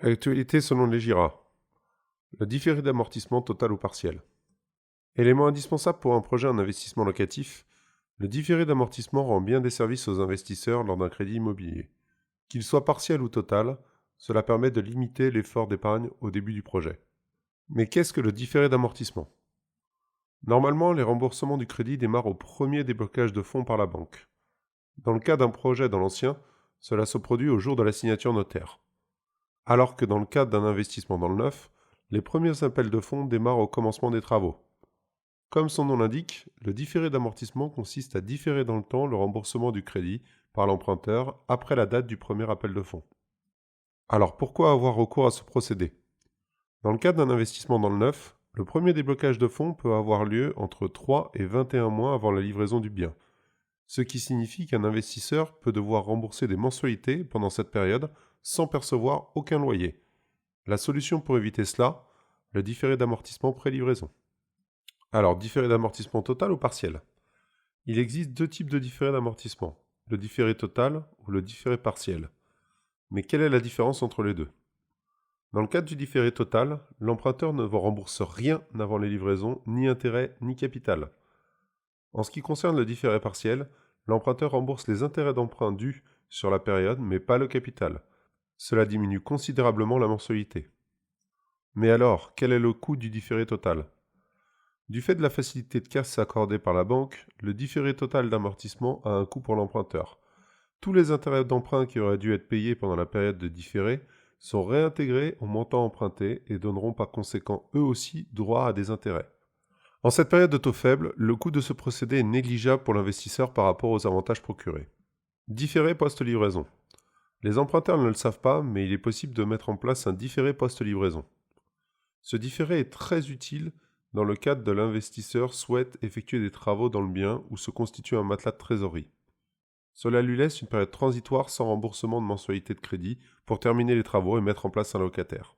L'actualité selon les GIRA. Le différé d'amortissement total ou partiel. Élément indispensable pour un projet en investissement locatif, le différé d'amortissement rend bien des services aux investisseurs lors d'un crédit immobilier. Qu'il soit partiel ou total, cela permet de limiter l'effort d'épargne au début du projet. Mais qu'est-ce que le différé d'amortissement? Normalement, les remboursements du crédit démarrent au premier déblocage de fonds par la banque. Dans le cas d'un projet dans l'ancien, cela se produit au jour de la signature notaire. Alors que dans le cadre d'un investissement dans le neuf, les premiers appels de fonds démarrent au commencement des travaux. Comme son nom l'indique, le différé d'amortissement consiste à différer dans le temps le remboursement du crédit par l'emprunteur après la date du premier appel de fonds. Alors pourquoi avoir recours à ce procédé? Dans le cadre d'un investissement dans le neuf, le premier déblocage de fonds peut avoir lieu entre 3 et 21 mois avant la livraison du bien, ce qui signifie qu'un investisseur peut devoir rembourser des mensualités pendant cette période sans percevoir aucun loyer. La solution pour éviter cela, le différé d'amortissement pré-livraison. Alors, différé d'amortissement total ou partiel? Il existe deux types de différé d'amortissement, le différé total ou le différé partiel. Mais quelle est la différence entre les deux? Dans le cadre du différé total, l'emprunteur ne rembourse rien avant les livraisons, ni intérêt ni capital. En ce qui concerne le différé partiel, l'emprunteur rembourse les intérêts d'emprunt dus sur la période, mais pas le capital. Cela diminue considérablement la mensualité. Mais alors, quel est le coût du différé total? Du fait de la facilité de casse accordée par la banque, le différé total d'amortissement a un coût pour l'emprunteur. Tous les intérêts d'emprunt qui auraient dû être payés pendant la période de différé sont réintégrés au montant emprunté et donneront par conséquent eux aussi droit à des intérêts. En cette période de taux faible, le coût de ce procédé est négligeable pour l'investisseur par rapport aux avantages procurés. Différé post-livraison. Les emprunteurs ne le savent pas, mais il est possible de mettre en place un différé post-livraison. Ce différé est très utile dans le cadre de l'investisseur souhaite effectuer des travaux dans le bien ou se constitue un matelas de trésorerie. Cela lui laisse une période transitoire sans remboursement de mensualité de crédit pour terminer les travaux et mettre en place un locataire.